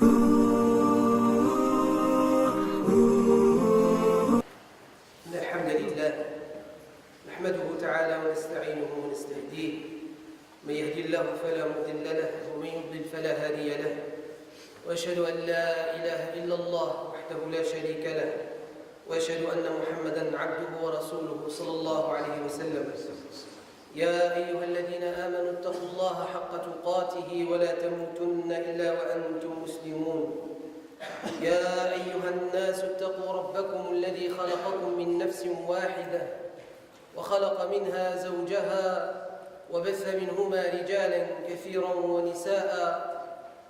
إن الحمد لله نحمده تعالى ونستعينه ونستهديه، من يهدي الله فلا مضل له ومن يضلل فلا هادي له، وأشهد أن لا إله إلا الله وحده لا شريك له، وأشهد أن محمدًا عبده ورسوله صلى الله عليه وسلم. يا أيها الذين آمنوا اتقوا الله حق تقاته ولا تموتن إلا وأنتم مسلمون. يا أيها الناس اتقوا ربكم الذي خلقكم من نفس واحدة وخلق منها زوجها وبث منهما رجالا كثيرا ونساء،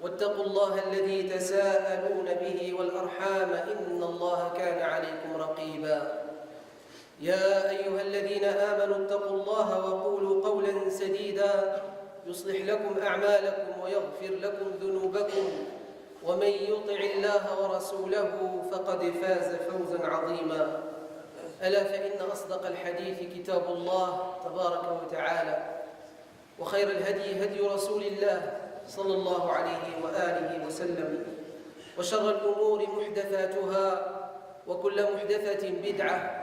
واتقوا الله الذي تساءلون به والأرحام إن الله كان عليكم رقيبا. يا أيها الذين آمنوا اتقوا الله وقولوا قولا سديدا يصلح لكم أعمالكم ويغفر لكم ذنوبكم، ومن يطع الله ورسوله فقد فاز فوزا عظيما. ألا فإن أصدق الحديث كتاب الله تبارك وتعالى، وخير الهدي هدي رسول الله صلى الله عليه وآله وسلم، وشر الأمور محدثاتها، وكل محدثة بدعة،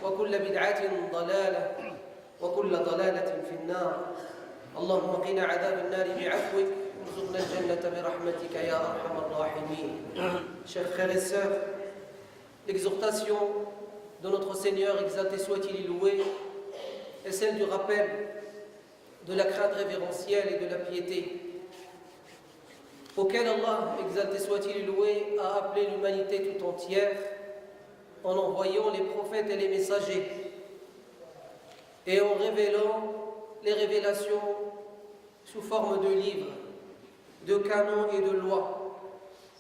وكل بدعة ضلالة، وكل ضلالة في النار. اللهم قنا عذاب النار بعفوك، وارزقنا الجنة برحمتك يا أرحم الراحمين. Chers frères et sœurs, l'exhortation de notre Seigneur, exalté soit-il et loué, est celle du rappel de la crainte révérentielle et de la piété, auquel Allah, exalté soit-il et loué, a appelé l'humanité tout entière en envoyant les prophètes et les messagers et en révélant les révélations sous forme de livres, de canons et de lois,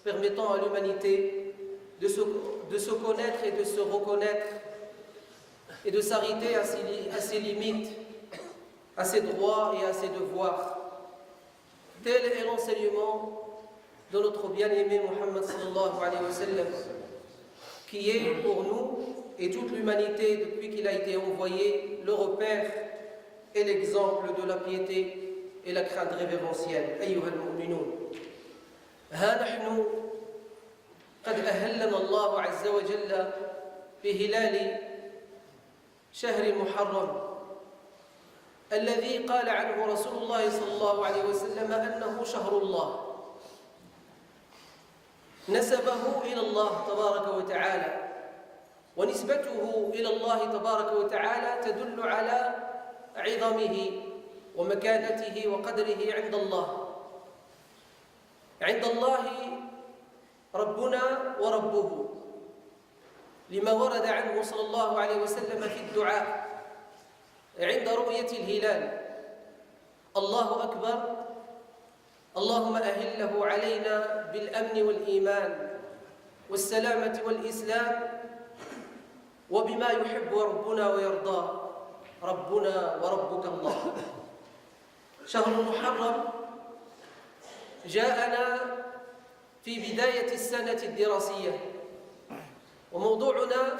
permettant à l'humanité de se connaître et de se reconnaître et de s'arrêter à ses limites, à ses droits et à ses devoirs. Tel est l'enseignement de notre bien-aimé Muhammad sallallahu alayhi wa sallam, qui est pour nous et toute l'humanité depuis qu'il a été envoyé le repère et l'exemple de la piété et la crainte révérentielle. أيها المؤمنون، ها نحن قد أهلنا الله عز وجل بهلال شهر المحرم الذي قال عنه رسول الله صلى الله عليه وسلم أنه شهر الله، نسبه إلى الله تبارك وتعالى، ونسبته إلى الله تبارك وتعالى تدل على عظمه ومكانته وقدره عند الله. عند الله ربنا وربه، لما ورد عنه صلى الله عليه وسلم في الدعاء عند رؤية الهلال: الله أكبر، اللهم أهله علينا بالأمن والإيمان والسلامة والإسلام وبما يحب ربنا ويرضى، ربنا وربك الله. شهر محرم جاءنا في بداية السنة الدراسية، وموضوعنا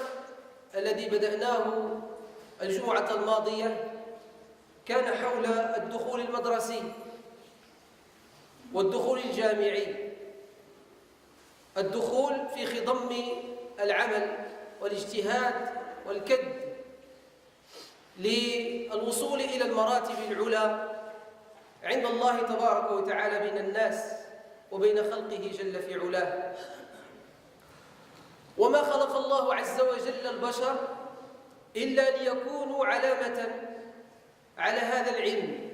الذي بدأناه الجمعة الماضية كان حول الدخول المدرسي والدخول الجامعي، الدخول في خضم العمل والاجتهاد والكد للوصول إلى المراتب العلى عند الله تبارك وتعالى بين الناس وبين خلقه جل في علاه. وما خلق الله عز وجل البشر إلا ليكونوا علامة على هذا العلم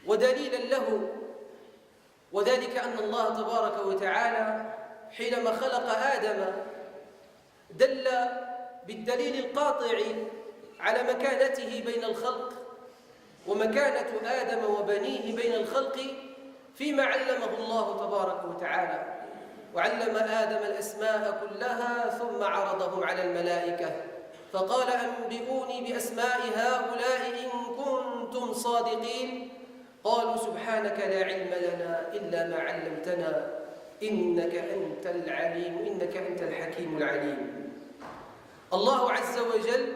ودليلا له، وذلك أن الله تبارك وتعالى حينما خلق آدم دل بالدليل القاطع على مكانته بين الخلق ومكانة آدم وبنيه بين الخلق فيما علمه الله تبارك وتعالى. وعلم آدم الأسماء كلها ثم عرضهم على الملائكة فقال: أنبئوني بأسماء هؤلاء إن كنتم صادقين. قالوا: سبحانك لا علم لنا إلا ما علمتنا إنك أنت الحكيم العليم. الله عز وجل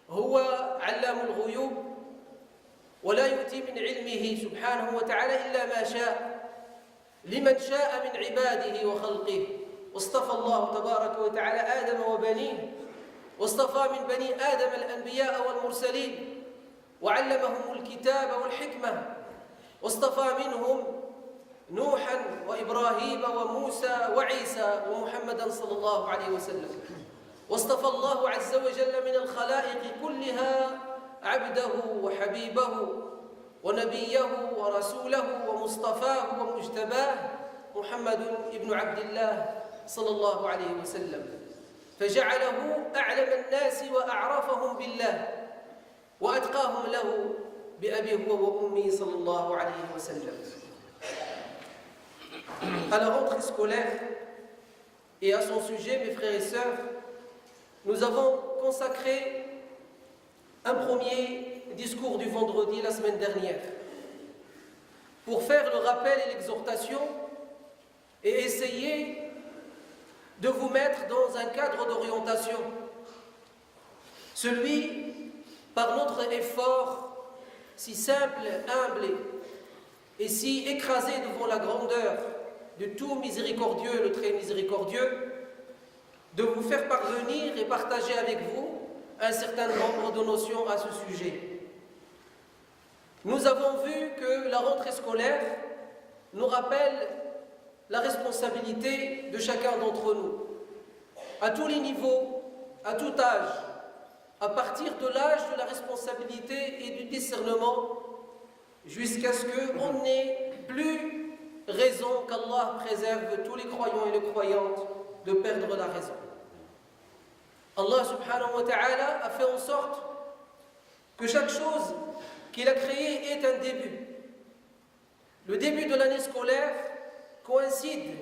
هو علام الغيوب، ولا يؤتي من علمه سبحانه وتعالى إلا ما شاء، لمن شاء من عباده وخلقه. واصطفى الله تبارك وتعالى آدم وبنيه، واصطفى من بني آدم الأنبياء والمرسلين، وعلمهم الكتاب والحكمة، واصطفى منهم نوحا وإبراهيم وموسى وعيسى ومحمدا صلى الله عليه وسلم. واصطفى الله عز وجل من الخلائق كلها عبده وحبيبه ونبيه ورسوله ومصطفاه ومجتباه محمد بن عبد الله صلى الله عليه وسلم، فجعله أعلم الناس وأعرفهم بالله وأتقاهم له بأبي هو وأمي صلى الله عليه وسلم. À la rentrée scolaire et à son sujet, mes frères et sœurs, nous avons consacré un premier discours du vendredi la semaine dernière pour faire le rappel et l'exhortation et essayer de vous mettre dans un cadre d'orientation, celui par notre effort si simple, humble et si écrasé devant la grandeur de tout miséricordieux, le très miséricordieux, de vous faire parvenir et partager avec vous un certain nombre de notions à ce sujet. Nous avons vu que la rentrée scolaire nous rappelle la responsabilité de chacun d'entre nous, à tous les niveaux, à tout âge, à partir de l'âge de la responsabilité et du discernement, jusqu'à ce qu'on n'ait plus raison qu'Allah préserve tous les croyants et les croyantes de perdre la raison. Allah subhanahu wa ta'ala a fait en sorte que chaque chose qu'il a créée ait un début. Le début de l'année scolaire coïncide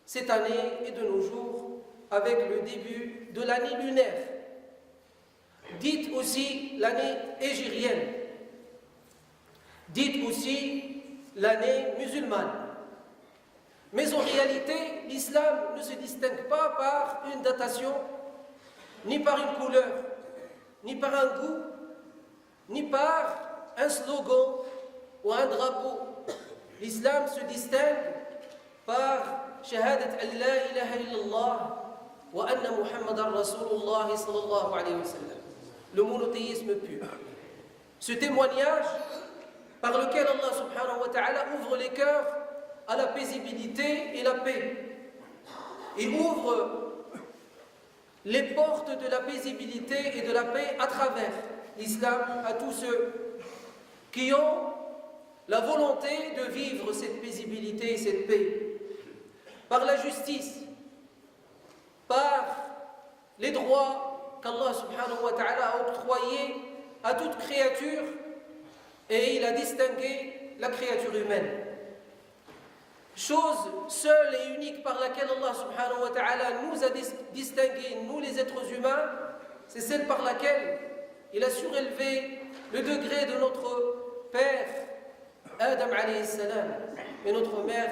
cette année et de nos jours avec le début de l'année lunaire, dite aussi l'année hégirienne, dite aussi l'année musulmane. Mais en réalité, l'islam ne se distingue pas par une datation, ni par une couleur, ni par un goût, ni par un slogan ou un drapeau. L'islam se distingue par shahadat an la ilaha illallah wa anna Muhammadan Rasulullah sallallahu alayhi wa sallam, le monothéisme pur. Ce témoignage par lequel Allah subhanahu wa ta'ala ouvre les cœurs à la paisibilité et la paix, et ouvre les portes de la paisibilité et de la paix à travers l'islam à tous ceux qui ont la volonté de vivre cette paisibilité et cette paix par la justice, par les droits qu'Allah subhanahu wa ta'ala a octroyés à toute créature, et il a distingué la créature humaine. Chose seule et unique par laquelle Allah subhanahu wa ta'ala nous a distingués, nous les êtres humains, c'est celle par laquelle il a surélevé le degré de notre père Adam alayhi salam et notre mère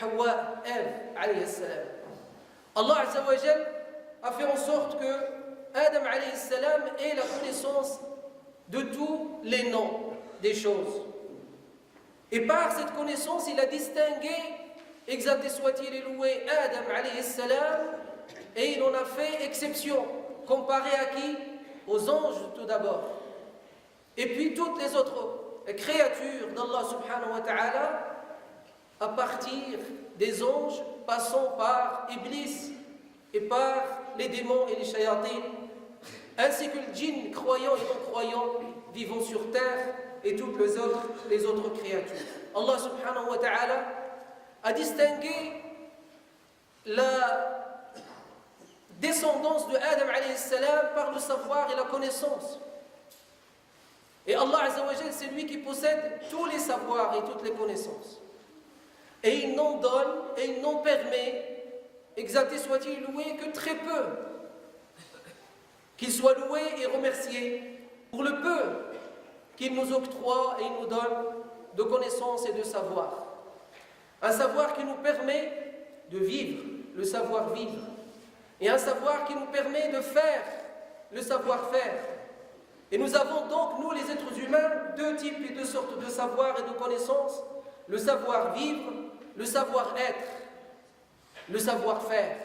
Hawa alayhi salam. Allah azza wa jal a fait en sorte que Adam alayhi salam ait la connaissance de tous les noms des choses. Et par cette connaissance, il a distingué, exalté soit-il et loué, Adam alayhi salam, et il en a fait exception, comparé à qui? Aux anges tout d'abord. Et puis toutes les autres créatures d'Allah subhanahu wa ta'ala, à partir des anges, passant par Iblis et par les démons et les shayatines, ainsi que le djinn, croyants et non-croyants, vivant sur terre, et toutes les autres créatures. Allah subhanahu wa ta'ala a distingué la descendance de Adam alayhi salam par le savoir et la connaissance. Et Allah azza wa jal, c'est lui qui possède tous les savoirs et toutes les connaissances. Et il n'en donne et il n'en permet, exalté soit-il loué, que très peu. Qu'il soit loué et remercié pour le peu qu'il nous octroie et nous donne de connaissances et de savoir. Un savoir qui nous permet de vivre, le savoir-vivre. Et un savoir qui nous permet de faire, le savoir-faire. Et nous avons donc, nous les êtres humains, deux types et deux sortes de savoir et de connaissances. Le savoir-vivre, le savoir-être, le savoir-faire.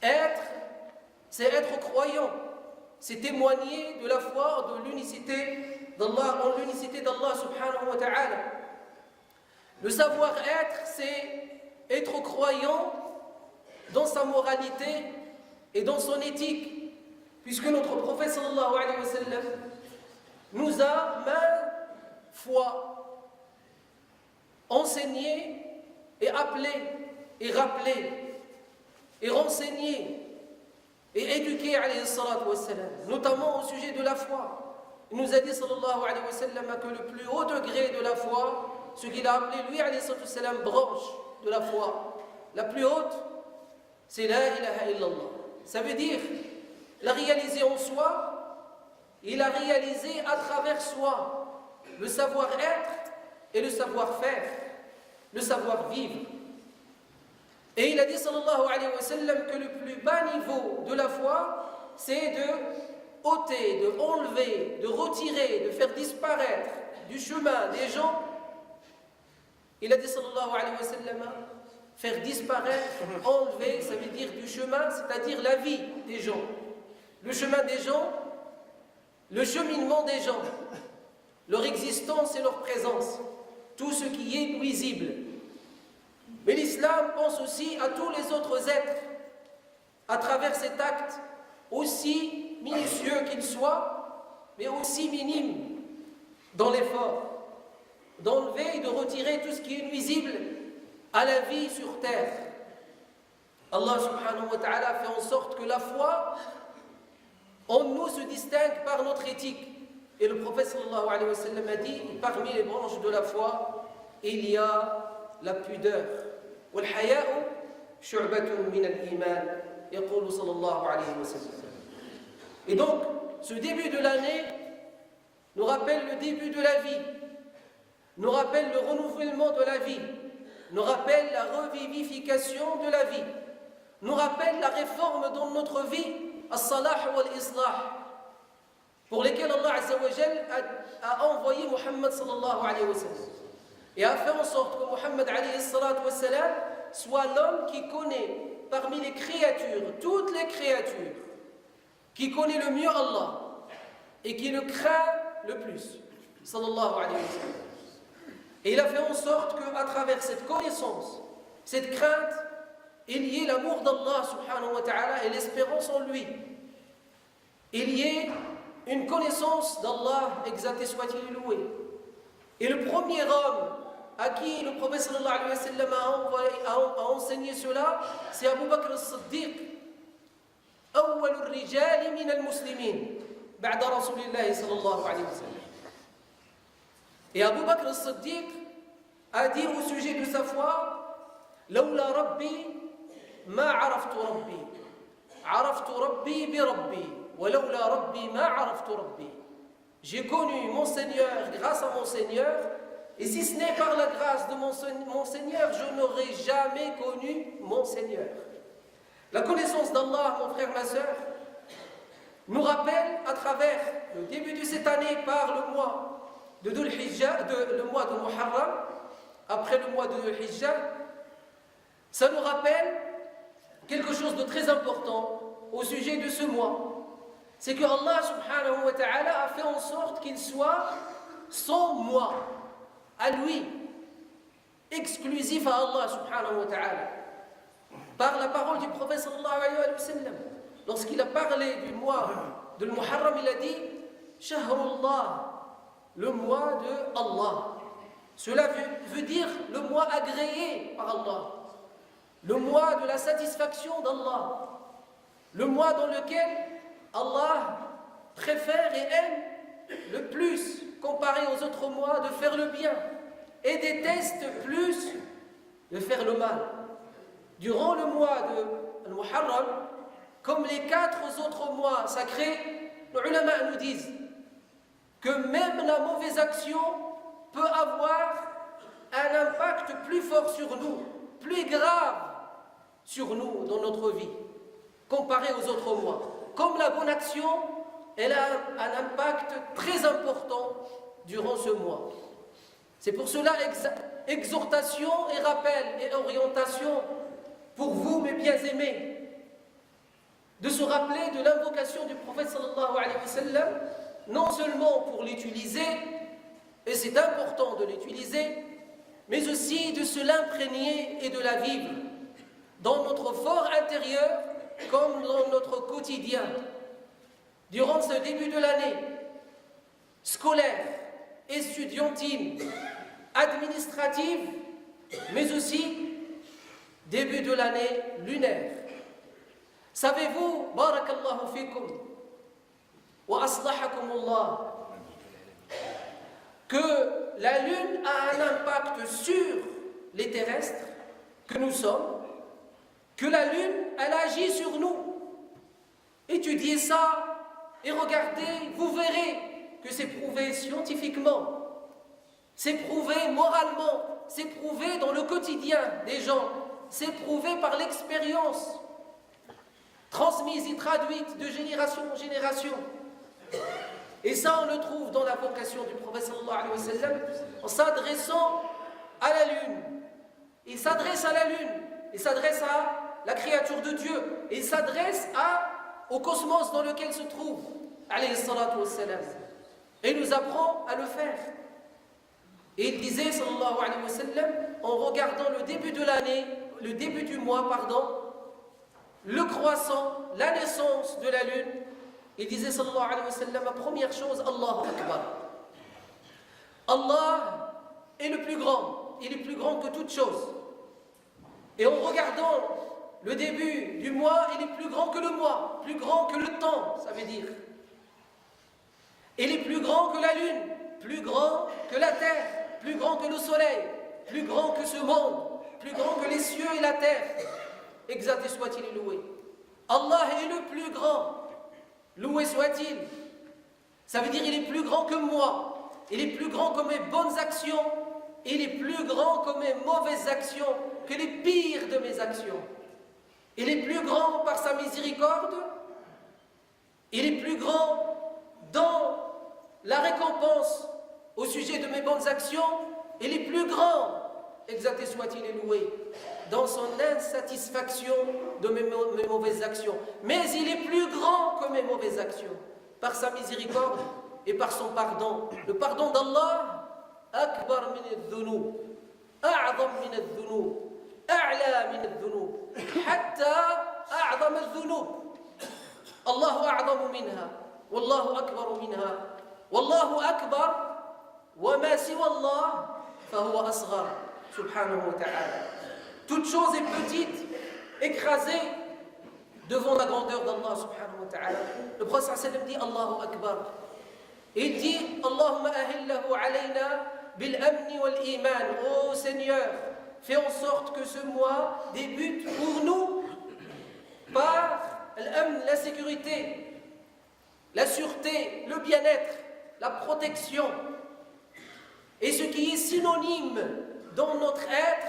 Être, c'est être croyant, c'est témoigner de la foi, de l'unicité d'Allah, en l'unicité d'Allah subhanahu wa ta'ala. Le savoir-être, c'est être croyant dans sa moralité et dans son éthique, puisque notre prophète sallallahu alayhi wa sallam nous a maintes fois enseigné et appelé et rappelé et renseigné et éduqué alayhi salatu wa sallam, notamment au sujet de la foi. Il nous a dit sallallahu alayhi wa sallam que le plus haut degré de la foi, ce qu'il a appelé lui alayhi salatu wa sallam branche de la foi, la plus haute, c'est la ilaha illallah. Ça veut dire la réaliser en soi et la réaliser à travers soi, le savoir-être et le savoir-faire, le savoir-vivre. Et il a dit sallallahu alayhi wa sallam que le plus bas niveau de la foi, c'est de ôter, de enlever, de retirer, de faire disparaître du chemin des gens. Il a dit sallallahu alayhi wa sallam, faire disparaître, enlever, ça veut dire du chemin, c'est-à-dire la vie des gens. Le chemin des gens, le cheminement des gens, leur existence et leur présence, tout ce qui est nuisible. Mais l'islam pense aussi à tous les autres êtres, à travers cet acte, aussi minutieux qu'il soit, mais aussi minime dans l'effort, d'enlever et de retirer tout ce qui est nuisible à la vie sur terre. Allah subhanahu wa ta'ala fait en sorte que la foi en nous se distingue par notre éthique. Et le prophète sallallahu alayhi wa sallam a dit, parmi les branches de la foi, il y a la pudeur. وَالْحَيَاءُ شُعْبَةٌ مِنَ الْإِيمَانِ يقول صلى الله عليه وسلم. Et donc, ce début de l'année nous rappelle le début de la vie, nous rappelle le renouvellement de la vie, nous rappelle la revivification de la vie, nous rappelle la réforme dans notre vie, as-salah wal-islah, pour lesquels Allah Azza wa Jal a envoyé Muhammad sallallahu alayhi wa sallam, et a fait en sorte que Muhammad alayhi salatu wa sallam soit l'homme qui connaît parmi les créatures, toutes les créatures, qui connaît le mieux Allah et qui le craint le plus, sallallahu alayhi wa sallam. Et il a fait en sorte qu'à travers cette connaissance, cette crainte, il y ait l'amour d'Allah subhanahu wa ta'ala et l'espérance en lui. Il y ait une connaissance d'Allah, exalté soit-il loué. Et le premier homme à qui le prophète sallallahu alayhi wa sallam a enseigné cela, c'est Abu Bakr as-Siddiq, أول الرجال من المسلمين بعد رسول الله صلى الله عليه وسلم. Et Abu Bakr as-Siddiq a dit au sujet de sa foi, لولا ربي ما عرفت ربي عرفت ربي بربي ولولا ربي ما عرفت ربي. J'ai connu mon Seigneur grâce à mon Seigneur, et si ce n'est par la grâce de mon Seigneur, je n'aurais jamais connu mon Seigneur. La connaissance d'Allah, mon frère, ma soeur, nous rappelle à travers le début de cette année par le mois de Dhul Hijjah, le mois de Muharram, après le mois de Dhul Hijjah, ça nous rappelle quelque chose de très important au sujet de ce mois. C'est que Allah subhanahu wa ta'ala a fait en sorte qu'il soit son moi, à lui, exclusif à Allah subhanahu wa ta'ala. Par la parole du prophète sallallahu alayhi wa sallam, lorsqu'il a parlé du mois de Muharram, il a dit Shahrullah, le mois de Allah. Cela veut dire le mois agréé par Allah, le mois de la satisfaction d'Allah, le mois dans lequel Allah préfère et aime le plus, comparé aux autres mois, de faire le bien et déteste plus de faire le mal. Durant le mois de Muharram, comme les 4 autres mois sacrés, les ulama nous disent que même la mauvaise action peut avoir un impact plus fort sur nous, plus grave sur nous dans notre vie, comparé aux autres mois. Comme la bonne action, elle a un impact très important durant ce mois. C'est pour cela exhortation et rappel et orientation pour vous, mes bien-aimés, de se rappeler de l'invocation du prophète sallallahu alayhi wa sallam, non seulement pour l'utiliser, et c'est important de l'utiliser, mais aussi de se l'imprégner et de la vivre dans notre fort intérieur comme dans notre quotidien. Durant ce début de l'année scolaire, estudiantine, administrative, mais aussi début de l'année lunaire. Savez-vous, barakallahu fikum, wa aslahakumullah, que la Lune a un impact sur les terrestres que nous sommes, que la Lune, elle agit sur nous. Étudiez ça et regardez, vous verrez que c'est prouvé scientifiquement, c'est prouvé moralement, c'est prouvé dans le quotidien des gens, c'est prouvé par l'expérience, transmise et traduite de génération en génération. Et ça, on le trouve dans la vocation du prophète sallallahu alayhi wa sallam, en s'adressant à la lune. Il s'adresse à la lune, il s'adresse à la créature de Dieu, et il s'adresse au cosmos dans lequel se trouve, alayhi salatu wa sallam. Et il nous apprend à le faire. Et il disait, sallallahu alayhi wa sallam, en regardant le début de l'année, le début du mois, le croissant, la naissance de la lune, il disait, sallallahu alayhi wa sallam, la première chose, Allahu Akbar. Allah est le plus grand, il est plus grand que toute chose. Et en regardant le début du mois, il est plus grand que le mois, plus grand que le temps, ça veut dire. Il est plus grand que la lune, plus grand que la terre, plus grand que le soleil, plus grand que ce monde, plus grand que les cieux et la terre. Exalté soit-il et loué. Allah est le plus grand. Loué soit-il. Ça veut dire il est plus grand que moi. Il est plus grand que mes bonnes actions. Il est plus grand que mes mauvaises actions, que les pires de mes actions. Il est plus grand par sa miséricorde. Il est plus grand dans la récompense au sujet de mes bonnes actions. Il est plus grand, exalté soit-il et loué, dans son insatisfaction de mes mauvaises actions. Mais il est plus grand que mes mauvaises actions, par sa miséricorde et par son pardon. Le pardon d'Allah, akbar min al-dhunub, a'zam min al-dhunub, a'la min al-dhunub, hatta a'zam al-dhunub. Allahu a'zamu minha, wallahu akbar minha, wallahu akbar, wa ma siwa Allah, fahuwa asghar, subhanahu wa ta'ala. Toute chose est petite, écrasée devant la grandeur d'Allah subhanahu wa ta'ala. Le prophète sallam dit Allahu Akbar. Et il dit Allahumma ahillahu alayna bil amni wal iman. Oh Seigneur, fais en sorte que ce mois débute pour nous par l'amn, la sécurité, la sûreté, le bien-être, la protection. Et ce qui est synonyme dans notre être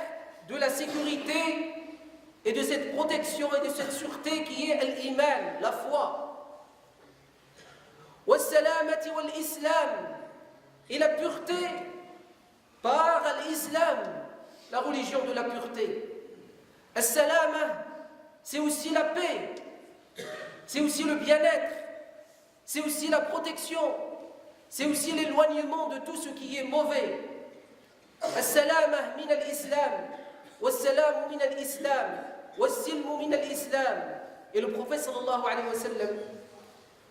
de la sécurité et de cette protection et de cette sûreté qui est l'iman, la foi. Wassalamati wal islam, et la pureté par l'islam, la religion de la pureté. As-salama, c'est aussi la paix, c'est aussi le bien-être, c'est aussi la protection, c'est aussi l'éloignement de tout ce qui est mauvais. As-salama min al-islam. والسلام من الإسلام والسلم من الإسلام. Et le prophète sallallahu alayhi wa sallam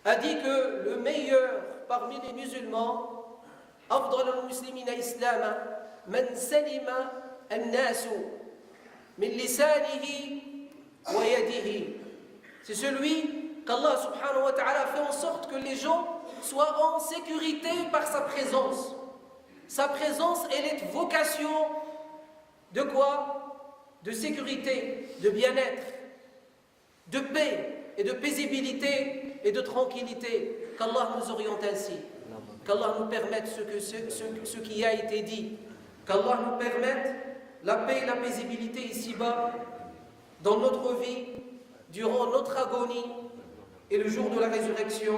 a dit que le meilleur parmi les musulmans, أفضل المسلمين إسلاما من سلم الناس من لسانه ويده. C'est celui qu'Allah subhanahu wa ta'ala fait en sorte que les gens soient en sécurité par sa présence. Sa présence, elle est vocation de quoi? De sécurité, de bien-être, de paix et de paisibilité et de tranquillité. Qu'Allah nous oriente ainsi. Qu'Allah nous permette ce qui a été dit. Qu'Allah nous permette la paix et la paisibilité ici-bas, dans notre vie, durant notre agonie et le jour de la résurrection.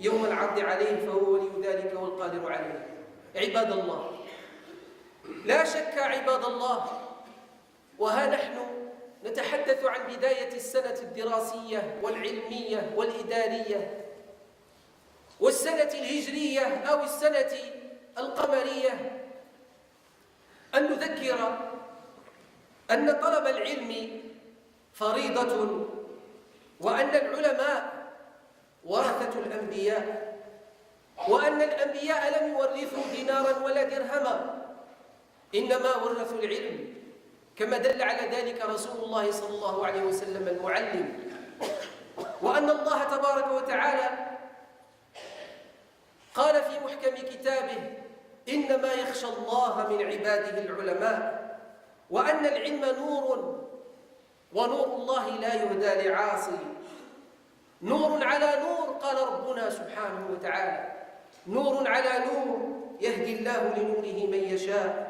يوم العرض عليه فهو ولي ذلك والقادر عليه. عباد الله. لا شك عباد الله، وها نحن نتحدث عن بداية السنة الدراسية والعلمية والإدارية والسنة الهجرية أو السنة القمرية، أن نذكر أن طلب العلم فريضة، وأن العلماء ورثة الأنبياء، وأن الأنبياء لم يورثوا دينارا ولا درهما، إنما ورثوا العلم، كما دل على ذلك رسول الله صلى الله عليه وسلم المعلم. وأن الله تبارك وتعالى قال في محكم كتابه: إنما يخشى الله من عباده العلماء، وأن العلم نور، ونور الله لا يهدى لعاصي. نور على نور، قال ربنا سبحانه وتعالى: نور على نور يهدي الله لنوره من يشاء.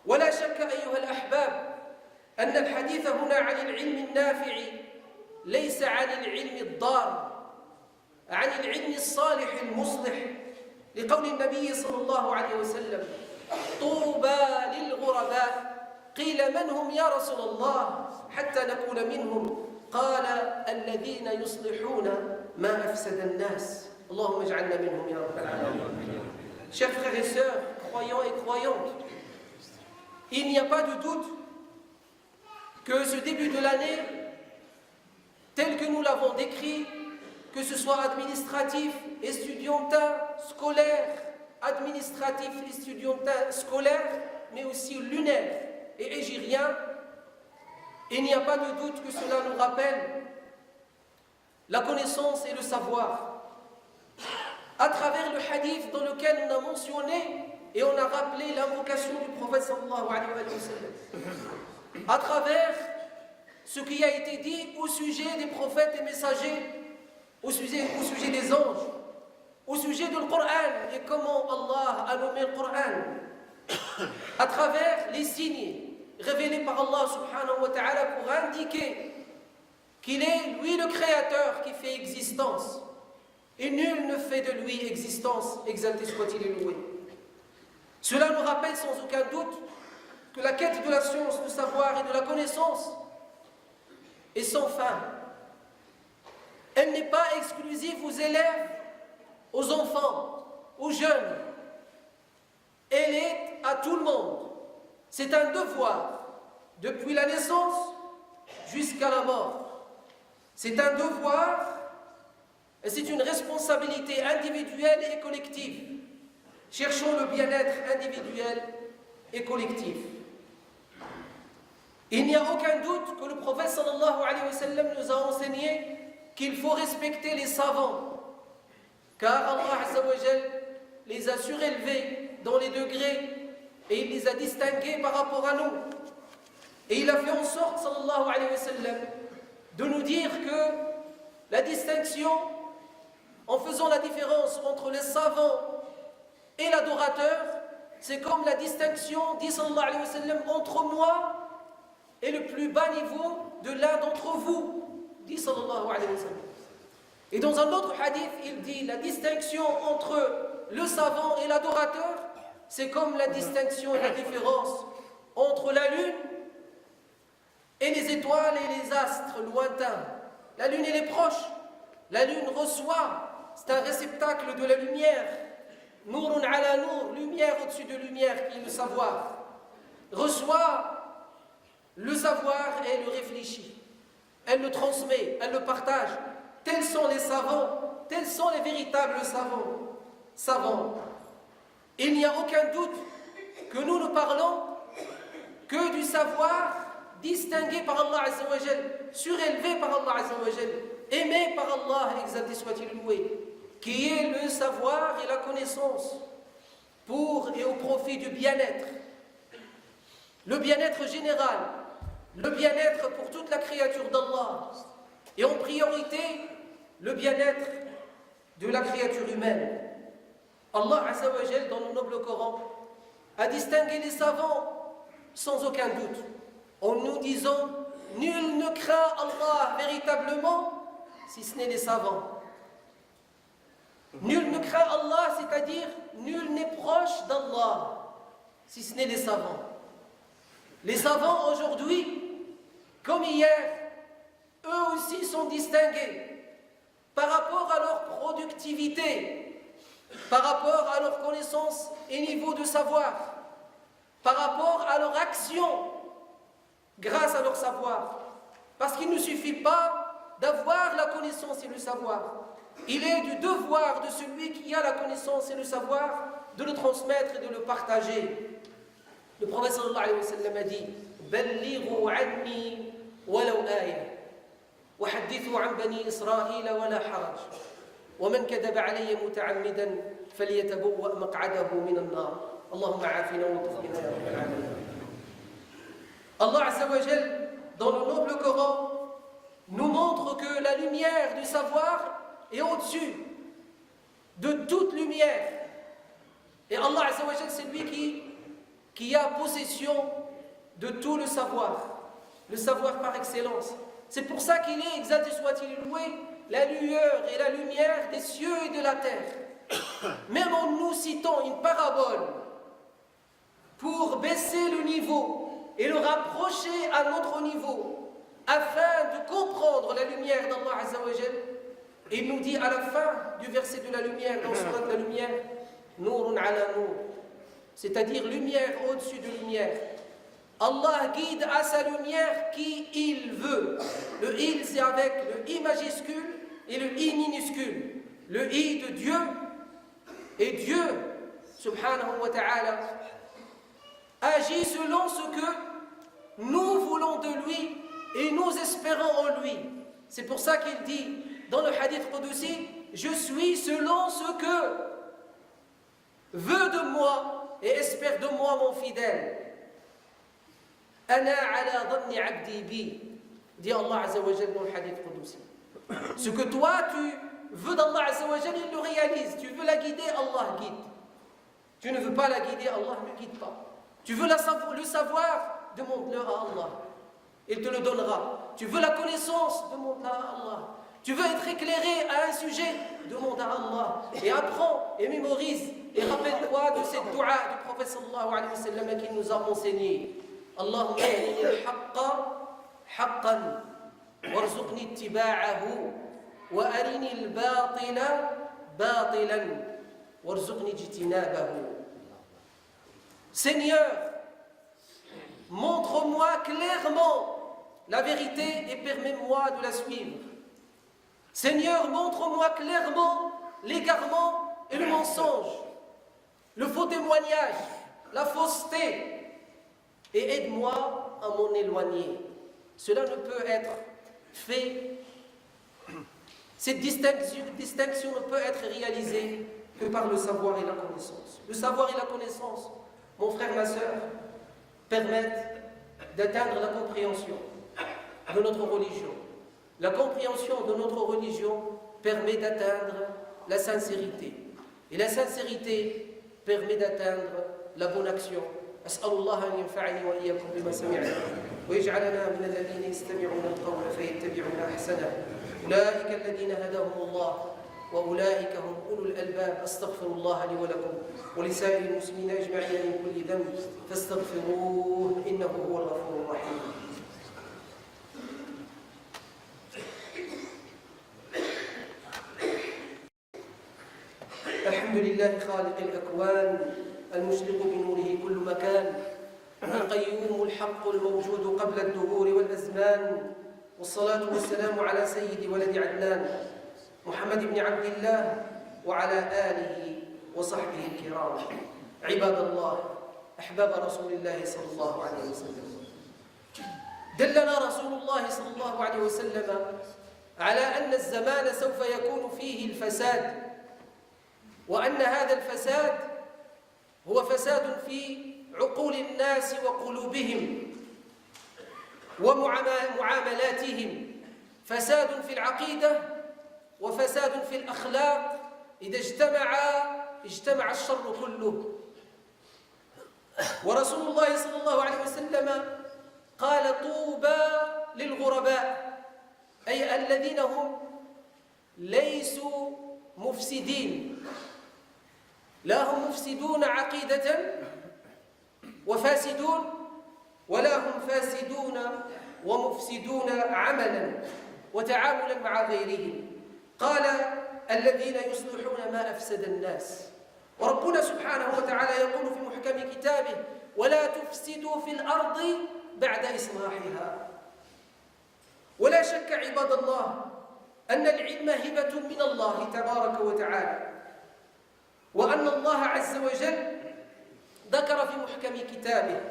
ولا شك أيها الأحباب أن الحديث هنا عن العلم النافع ليس عن العلم الضار، عن العلم الصالح المصلح، لقول النبي صلى الله عليه وسلم: طوبى للغرباء. قيل: من هم يا رسول الله حتى نكون منهم؟ قال: الذين يصلحون ما أفسد الناس. اللهم اجعلنا منهم يا رب العالمين. Chers frères et sœurs, croyants et croyantes, il n'y a pas de doute que ce début de l'année, tel que nous l'avons décrit, que ce soit administratif, estudiantin, scolaire, administratif, estudiantin, scolaire, mais aussi lunaire et hégirien, il n'y a pas de doute que cela nous rappelle la connaissance et le savoir. À travers le hadith dans lequel on a mentionné et on a rappelé l'invocation du prophète sallallahu alayhi wa sallam, à travers ce qui a été dit au sujet des prophètes et messagers, au sujet des anges, au sujet du Coran et comment Allah a nommé le Coran, à travers les signes révélés par Allah subhanahu wa ta'ala pour indiquer qu'il est lui le créateur qui fait existence et nul ne fait de lui existence, exalté soit-il et loué. Cela nous rappelle sans aucun doute que la quête de la science, du savoir et de la connaissance est sans fin. Elle n'est pas exclusive aux élèves, aux enfants, aux jeunes. Elle est à tout le monde. C'est un devoir, depuis la naissance jusqu'à la mort. C'est un devoir et c'est une responsabilité individuelle et collective. Cherchons le bien-être individuel et collectif. Il n'y a aucun doute que le prophète sallallahu alayhi wa sallam nous a enseigné qu'il faut respecter les savants, car Allah azza wa jal les a surélevés dans les degrés et il les a distingués par rapport à nous. Et il a fait en sorte, sallallahu alayhi wa sallam, de nous dire que la distinction, en faisant la différence entre les savants et l'adorateur, c'est comme la distinction, dit sallallahu alayhi wa sallam, entre moi et le plus bas niveau de l'un d'entre vous, dit sallallahu alayhi wa sallam. Et dans un autre hadith, il dit la distinction entre le savant et l'adorateur, c'est comme la distinction et la différence entre la lune et les étoiles et les astres lointains. La lune, elle est proche. La lune reçoit, c'est un réceptacle de la lumière. Nourun ala nour, lumière au-dessus de lumière, qui est le savoir. Reçoit le savoir et elle le réfléchit. Elle le transmet, elle le partage. Tels sont les savants, tels sont les véritables savants. Il n'y a aucun doute que nous ne parlons que du savoir distingué par Allah Azza wa Jal, surélevé par Allah Azza wa Jal, aimé par Allah, exalté soit-il loué, qui est le savoir et la connaissance pour et au profit du bien-être. Le bien-être général, le bien-être pour toute la créature d'Allah, et en priorité, le bien-être de la créature humaine. Allah Azza wa Jal, dans le noble Coran, a distingué les savants sans aucun doute, en nous disant « Nul ne craint Allah véritablement, si ce n'est les savants. » Nul ne craint Allah, c'est-à-dire nul n'est proche d'Allah, si ce n'est les savants. Les savants aujourd'hui, comme hier, eux aussi sont distingués par rapport à leur productivité, par rapport à leur connaissance et niveau de savoir, par rapport à leur action grâce à leur savoir. Parce qu'il ne suffit pas d'avoir la connaissance et le savoir. Il est du devoir de celui qui a la connaissance et le savoir de le transmettre et de le partager. Le prophète sallallahu alayhi wa sallam a dit Ballighu anni walaw aya wa hadithu an bani Israël wala haraj wa man kadaba alayya muta'ammidan falyatabawwa maq'adahu min an-nar. Allahumma afina wa tufina ya rabbal alamin. Allah azza wa jal dans le noble Coran nous montre que la lumière du savoir est au-dessus de toute lumière. Et Allah azza wa jal, c'est lui qui a possession de tout le savoir par excellence. C'est pour ça qu'il est, exalté soit-il loué, la lueur et la lumière des cieux et de la terre. Même en nous citant une parabole pour baisser le niveau et le rapprocher à notre niveau, afin de comprendre la lumière d'Allah azza wa jal, il nous dit à la fin du verset de la lumière, dans Surat la lumière, Nourun ala nour, c'est-à-dire lumière au-dessus de lumière. Allah guide à sa lumière qui il veut. Le il, c'est avec le I majuscule et le I minuscule. Le I de Dieu, et Dieu, subhanahu wa ta'ala, agit selon ce que nous voulons de lui et nous espérons en lui. C'est pour ça qu'il dit dans le hadith Qudusi, je suis selon ce que veut de moi et espère de moi mon fidèle. Ana ala dhanni abdi bi, dit Allah azza wa jalla dans le hadith Qudusi. Ce que toi tu veux d'Allah azza wa jalla, il le réalise. Tu veux la guider, Allah guide. Tu ne veux pas la guider, Allah ne guide pas. Tu veux le savoir, demande-le à Allah. Il te le donnera. Tu veux la connaissance, demande-la à Allah. Tu veux être éclairé à un sujet, demande à Allah. Et apprends et mémorise. Et rappelle-toi de cette dua du prophète sallallahu alayhi wa sallam qui nous a enseigné. Allahumma yahdini al-haqqa haqqan warzuqni ittiba'ahu wa arini al-batila batilan warzuqni ijtinabahu. Seigneur, montre-moi clairement la vérité et permets-moi de la suivre. Seigneur, montre-moi clairement l'égarement et le mensonge, le faux témoignage, la fausseté, et aide-moi à m'en éloigner. Cela ne peut être fait, cette distinction ne peut être réalisée que par le savoir et la connaissance. Le savoir et la connaissance, mon frère, ma sœur, permettent d'atteindre la compréhension de notre religion. La compréhension de notre religion permet d'atteindre la sincérité. Et la sincérité permet d'atteindre la bonne action. أسأل الله أن ينفعني وإياكم بما سمعنا ويجعلنا من الذين يستمعون القول فيتبعون أحسنه أولئك الذين هداهم الله وأولئك هم أولو الألباب. أستغفر الله لي ولكم ولسائر المسلمين أجمعين من كل ذنب فاستغفروه إنه هو الغفور الرحيم. الحمد لله خالق الأكوان المشرق بنوره كل مكان القيوم الحق الموجود قبل الدهور والأزمان والصلاة والسلام على سيد ولد عدنان محمد بن عبد الله وعلى آله وصحبه الكرام. عباد الله أحباب رسول الله صلى الله عليه وسلم، دلنا رسول الله صلى الله عليه وسلم على أن الزمان سوف يكون فيه الفساد، وأن هذا الفساد هو فساد في عقول الناس وقلوبهم ومعاملاتهم، فساد في العقيدة وفساد في الأخلاق. إذا اجتمع الشر كله. ورسول الله صلى الله عليه وسلم قال طوبى للغرباء، أي الذين هم ليسوا مفسدين، لا هم مفسدون عقيدة وفاسدون ولا هم فاسدون ومفسدون عملا وتعاملا مع غيرهم. قال الذين يصلحون ما أفسد الناس. وربنا سبحانه وتعالى يقول في محكم كتابه ولا تفسدوا في الأرض بعد إصلاحها. ولا شك عباد الله أن العلم هبة من الله تبارك وتعالى، وأن الله عز وجل ذكر في محكم كتابه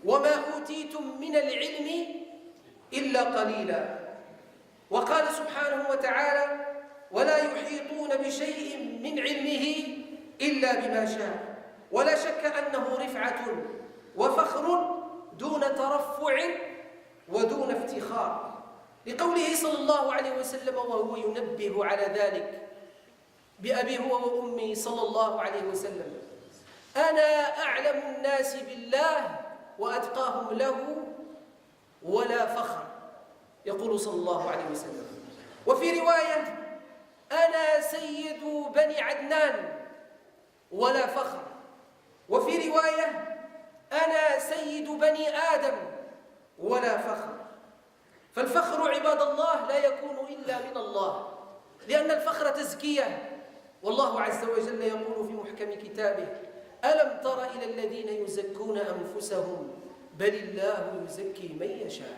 وما أوتيتم من العلم إلا قليلا. وقال سبحانه وتعالى ولا يحيطون بشيء من علمه إلا بما شاء. ولا شك أنه رفعة وفخر دون ترفع ودون افتخار، لقوله صلى الله عليه وسلم وهو ينبه على ذلك بأبي هو وأمي صلى الله عليه وسلم أنا أعلم الناس بالله وأتقاهم له ولا فخر، يقول صلى الله عليه وسلم. وفي رواية أنا سيد بني عدنان ولا فخر. وفي رواية أنا سيد بني آدم ولا فخر. فالفخر عباد الله لا يكون إلا من الله، لأن الفخر تزكية. والله عز وجل يقول في محكم كتابه ألم تر إلى الذين يزكون أنفسهم بل الله يزكي من يشاء.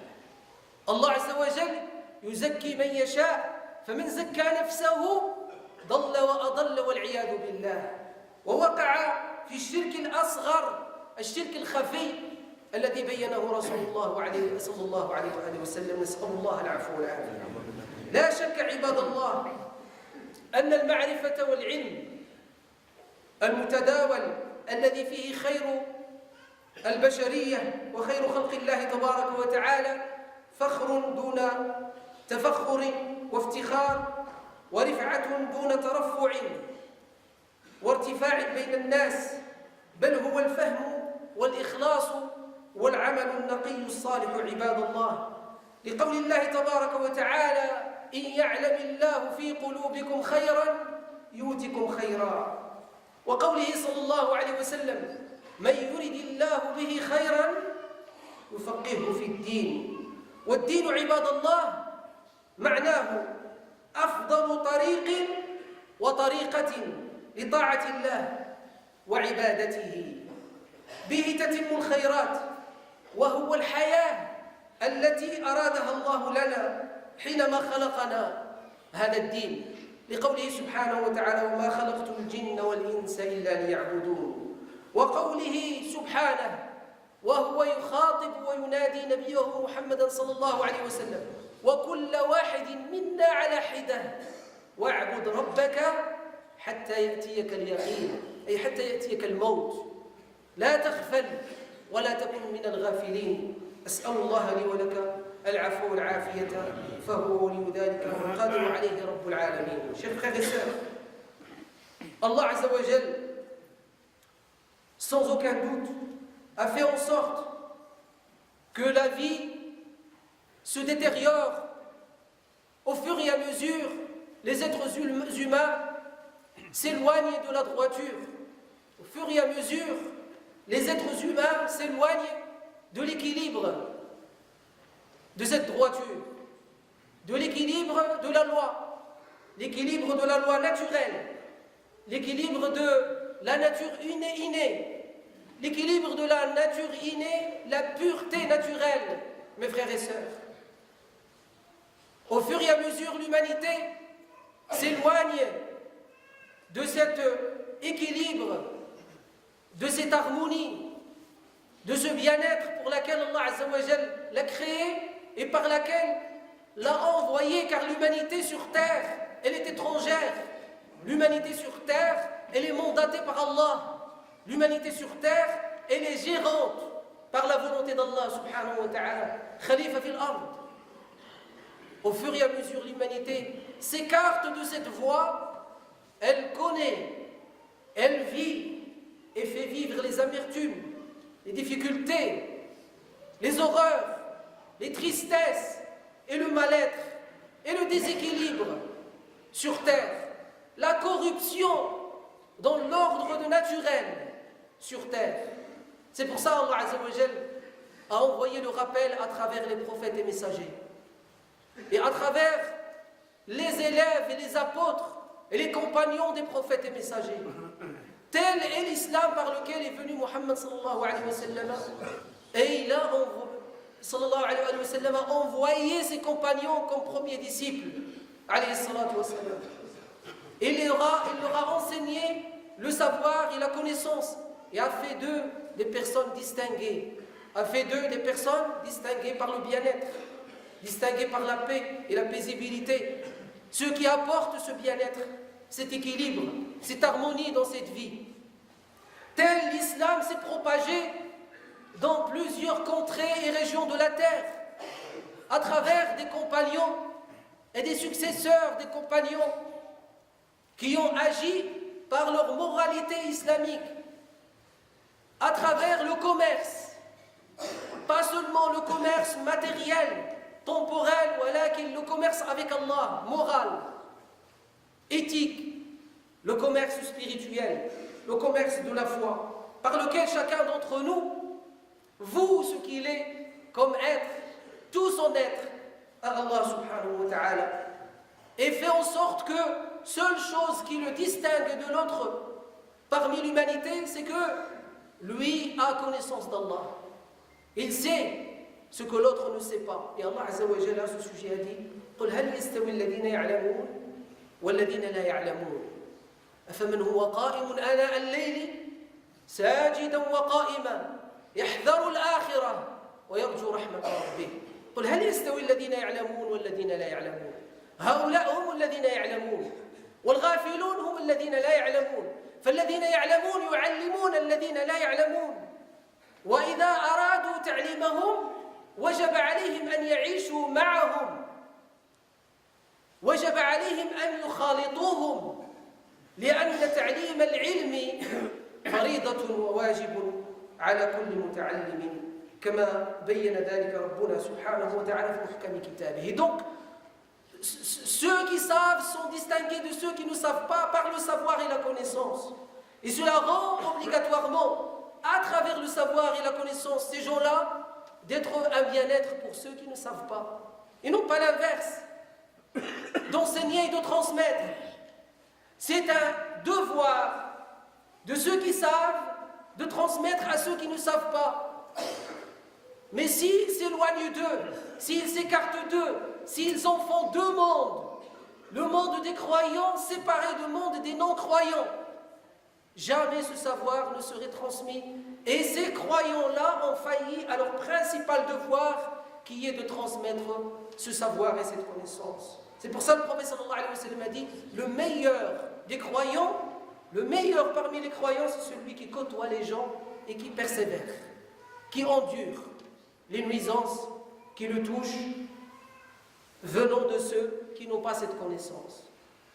الله عز وجل يزكي من يشاء، فمن زكى نفسه ضل وأضل والعياذ بالله، ووقع في الشرك الأصغر، الشرك الخفي الذي بينه رسول الله صلى الله عليه وآله وسلم. نسأل الله العفو والعافية. لا شك عباد الله أن المعرفة والعلم المتداول الذي فيه خير البشرية وخير خلق الله تبارك وتعالى فخر دون تفخر وافتخار، ورفعة دون ترفع وارتفاع بين الناس، بل هو الفهم والإخلاص والعمل النقي الصالح عباد الله. لقول الله تبارك وتعالى إن يعلم الله في قلوبكم خيرا يؤتكم خيرا. وقوله صلى الله عليه وسلم من يرد الله به خيرا يفقهه في الدين. والدين عباد الله معناه أفضل طريق وطريقة لطاعة الله وعبادته، به تتم الخيرات، وهو الحياة التي أرادها الله لنا حينما خلقنا هذا الدين، لقوله سبحانه وتعالى وما خلقت الجن والإنس إلا ليعبدون. وقوله سبحانه وهو يخاطب وينادي نبيه محمدا صلى الله عليه وسلم وكل واحد منا على حدة واعبد ربك حتى يأتيك اليقين، أي حتى يأتيك الموت، لا تغفل ولا تكن من الغافلين. أسأل الله لي ولك العفو والعافية فهو ولي ذلك والقادر عليه رب العالمين. Chers frères et sœurs, Allah Azza wa Jal, sans aucun doute, a fait en sorte que la vie se détériore au fur et à mesure les êtres humains s'éloignent de la droiture. Au fur et à mesure les êtres humains s'éloignent de l'équilibre de cette droiture, de l'équilibre de la loi, l'équilibre de la loi naturelle, l'équilibre de la nature innée, l'équilibre de la nature innée, la pureté naturelle, mes frères et sœurs. Au fur et à mesure, l'humanité s'éloigne de cet équilibre, de cette harmonie, de ce bien-être pour laquelle Allah Azza wa Jal l'a créé et par laquelle l'a envoyé, car l'humanité sur terre, elle est étrangère. L'humanité sur terre, elle est mandatée par Allah. L'humanité sur terre, elle est gérante par la volonté d'Allah subhanahu wa ta'ala. Khalifa fil ard. Au fur et à mesure, l'humanité s'écarte de cette voie, elle connaît, elle vit et fait vivre les amertumes, les difficultés, les horreurs, les tristesses et le mal-être et le déséquilibre sur terre, la corruption dans l'ordre naturel sur terre. C'est pour ça Allah Azza wa Jal a envoyé le rappel à travers les prophètes et messagers. Et à travers les élèves et les apôtres et les compagnons des prophètes et messagers. Tel est l'islam par lequel est venu Muhammad sallallahu alayhi wa sallam. Et il a sallallahu alayhi wa sallam, envoyé ses compagnons comme premiers disciples. Alayhi salatu wa sallam. Il leur a enseigné le savoir et la connaissance et a fait d'eux des personnes distinguées. A fait d'eux des personnes distinguées par le bien-être, distinguées par la paix et la paisibilité. Ceux qui apportent ce bien-être, cet équilibre, cette harmonie dans cette vie. Tel l'islam s'est propagé dans plusieurs contrées et régions de la terre, à travers des compagnons et des successeurs des compagnons qui ont agi par leur moralité islamique, à travers le commerce, pas seulement le commerce matériel, temporel, mais le commerce avec Allah, moral, éthique, le commerce spirituel, le commerce de la foi, par lequel chacun d'entre nous voue ce qu'il est comme être, tout son être à Allah subhanahu wa ta'ala, et fait en sorte que seule chose qui le distingue de l'autre parmi l'humanité, c'est que lui a connaissance d'Allah. Il sait ce que l'autre ne sait pas. Et Allah Azza wa Jalla à ce sujet a dit: قل هل يستوي الذين يعلمون والذين لا يعلمون أفمن هو قائم آناء الليل ساجدا وقائما يحذر الآخرة ويرجو رحمة ربه قل هل يستوي الذين يعلمون والذين لا يعلمون هؤلاء هم الذين يعلمون والغافلون هم الذين لا يعلمون فالذين يعلمون يعلمون الذين لا يعلمون وإذا أرادوا تعليمهم وجب عليهم أن يعيشوا معهم وجب عليهم أن يخالطوهم لأن تعليم العلم فريضة وواجب على كل متعلم كما بين ذلك ربنا سبحانه وتعالى في محكم كتابه. Donc, ceux qui savent sont distingués de ceux qui ne savent pas par le savoir et la connaissance. Et cela rend obligatoirement, à travers le savoir et la connaissance, ces gens-là, d'être un bien-être pour ceux qui ne savent pas. Et non pas l'inverse, d'enseigner et de transmettre. C'est un devoir de ceux qui savent de transmettre à ceux qui ne savent pas. Mais s'ils s'éloignent d'eux, s'ils s'écartent d'eux, s'ils en font deux mondes, le monde des croyants séparé du monde des non-croyants, jamais ce savoir ne serait transmis. Et ces croyants-là ont failli à leur principal devoir, qui est de transmettre ce savoir et cette connaissance. C'est pour ça que le prophète sallallahu alayhi wa sallam a dit: le meilleur des croyants, le meilleur parmi les croyants, c'est celui qui côtoie les gens et qui persévère, qui endure les nuisances qui le touchent venant de ceux qui n'ont pas cette connaissance.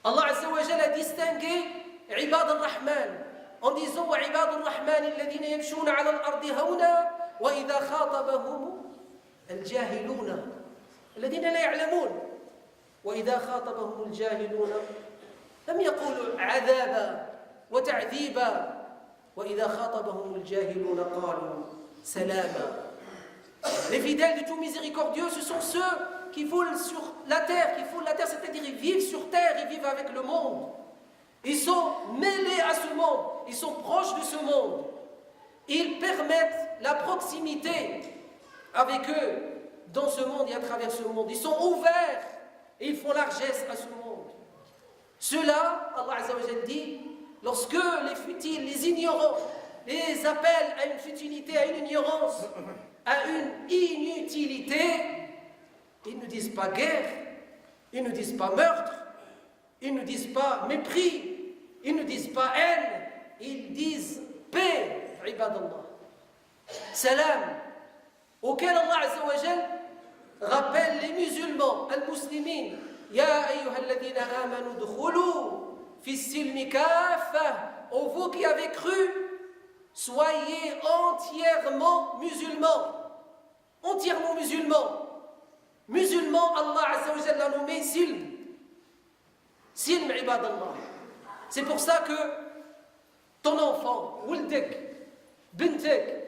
Allah Azza wa Jalla a distingué Ibad al-Rahman en disant: wa Ibad al-Rahman alladhina yamshuna ala al-ardi hawna wa idha khatabahum al-jahiluna alladhina la ya'lamun wa idha khatabahum al-jahiluna lam yaqulu 'adhaba wa ta'dhiba wa idha khatabahum al-jahiluna qalu salama. Les fidèles du tout miséricordieux, ce sont ceux qui foulent sur la terre, c'est-à-dire ils vivent sur terre, ils vivent avec le monde. Ils sont mêlés à ce monde, ils sont proches de ce monde. Ils permettent la proximité avec eux dans ce monde et à travers ce monde. Ils sont ouverts et ils font largesse à ce monde. Ceux-là, Allah Azza wa Jalla dit, lorsque les futiles, les ignorants, les appellent à une futilité, à une ignorance, à une inutilité, ils ne disent pas guerre, ils ne disent pas meurtre, ils ne disent pas mépris, ils ne disent pas haine, ils disent paix, ibadallah, salam, auquel Allah Azza wa Jal rappelle les musulmans, al-muslimin, ya ayyuhalladhina amanu dkhulu fi silmi kaffah, ô vous qui avez cru, soyez entièrement musulmans, entièrement musulmans. Musulman, Allah Azza wa Jalla l'a nommé Silm. Silm ibadallah. C'est pour ça que ton enfant, Wildek, Bintek,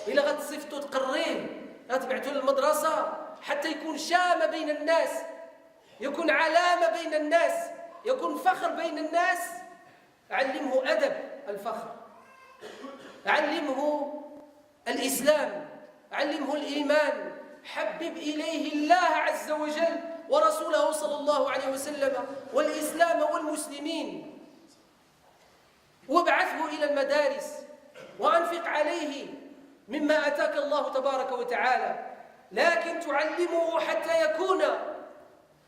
إلا غتصيفطو تقريه غتبعتو للمدرسة حتى يكون شامة بين الناس، يكون علامة بين الناس، يكون فخر بين الناس. علمه أدب الفخر، علمه الإسلام، علمه الإيمان، حبب إليه الله عز وجل ورسوله صلى الله عليه وسلم والإسلام والمسلمين، وابعثه إلى المدارس وأنفق عليه مما أتاك الله تبارك وتعالى، لكن تعلمه حتى يكون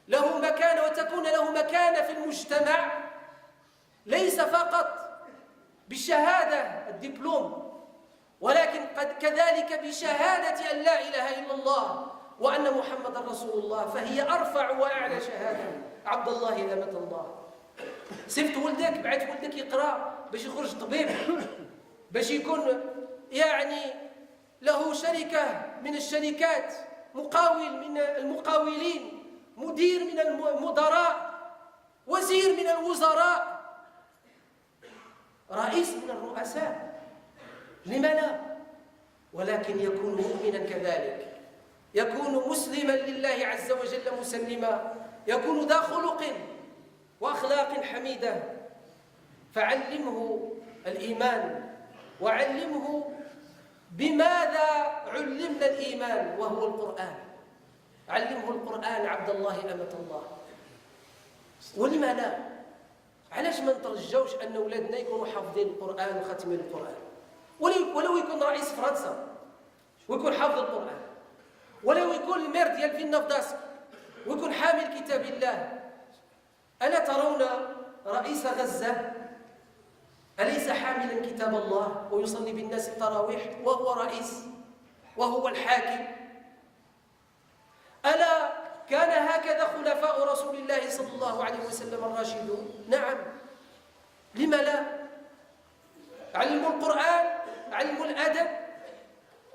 له مكانة وتكون له مكانة في المجتمع، ليس فقط بالشهادة الدبلوم، ولكن كذلك بشهادة أن لا إله إلا الله وأن محمد رسول الله، فهي أرفع وأعلى شهادة. عبد الله أمة الله. صفت ولدك، بعت ولدك يقرأ باش يخرج طبيب، باش يكون يعني له شركة من الشركات، مقاول من المقاولين، مدير من المدراء، وزير من الوزراء، رئيس من الرؤساء، لما لا؟ ولكن يكون مؤمنا كذلك، يكون مسلما لله عز وجل مسلما، يكون ذا خلق وأخلاق حميدة. فعلمه الإيمان، وعلمه بماذا علمنا الإيمان وهو القرآن. علمه القرآن عبد الله أمة الله. ولما لا؟ علاش ما نترجوش أن أولادنا يكونوا حافظين القرآن وخاتمين القرآن؟ ولو يكون رئيس فرنسا ويكون حافظ القرآن، ولو يكون المير ديال فينا في داسك ويكون حامل كتاب الله. ألا ترون رئيس غزة أليس حاملا كتاب الله ويصلي بالناس التراويح وهو رئيس وهو الحاكم؟ ألا كان هكذا خلفاء رسول الله صلى الله عليه وسلم الراشدون؟ نعم، لما لا؟ علموا القرآن، علموا الأدب،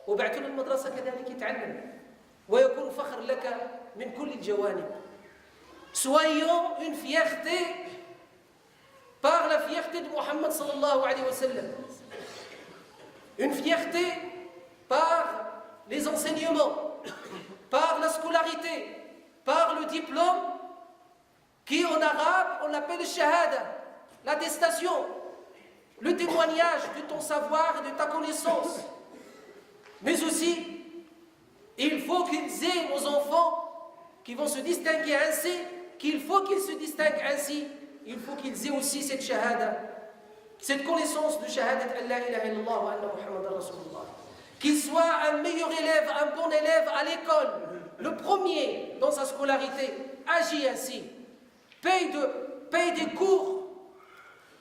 وبعثوا للمدرسة كذلك يتعلم ويكون فخر لك من كل الجوانب. Soyons une fierté par la fierté de Mohammed sallallahu alayhi wa sallam. Une fierté par les enseignements, par la scolarité, par le diplôme qui en arabe on l'appelle shahada, l'attestation, le témoignage de ton savoir et de ta connaissance. Mais aussi, il faut qu'ils aient, nos enfants, qui vont se distinguer ainsi, qu'il faut qu'ils se distinguent ainsi, il faut qu'ils aient aussi cette shahada, cette connaissance de shahadat an la ilaha illallah wa anna Muhammadan Rasulullah. Qu'il soit un meilleur élève, un bon élève à l'école, le premier dans sa scolarité, agit ainsi, paye des cours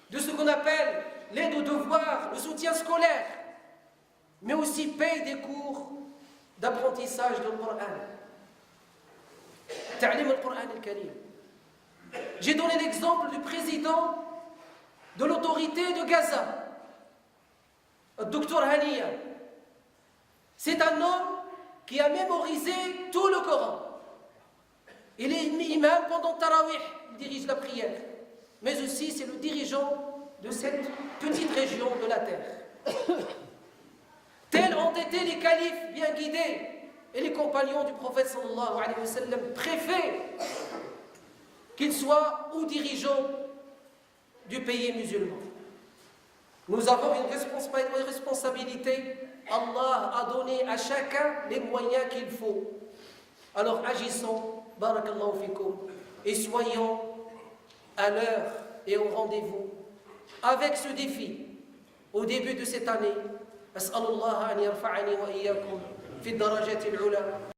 de ce qu'on appelle l'aide aux devoirs, le soutien scolaire, mais aussi paye des cours d'apprentissage du Coran. Ta'lim al-Qur'an al-Karim. J'ai donné l'exemple du président de l'autorité de Gaza, le docteur Hania. C'est un homme qui a mémorisé tout le Coran. Il est imam pendant Tarawih, il dirige la prière. Mais aussi c'est le dirigeant de cette petite région de la terre. Tels ont été les califes bien guidés et les compagnons du prophète sallallahu alayhi wa sallam, préfets, qu'ils soient ou dirigeants du pays musulman. Nous avons une responsabilité. Allah a donné à chacun les moyens qu'il faut. Alors agissons, barakallahu fikum, et soyons à l'heure et au rendez-vous avec ce défi au début de cette année. أسأل الله أن يرفعني وإياكم في الدرجات العلى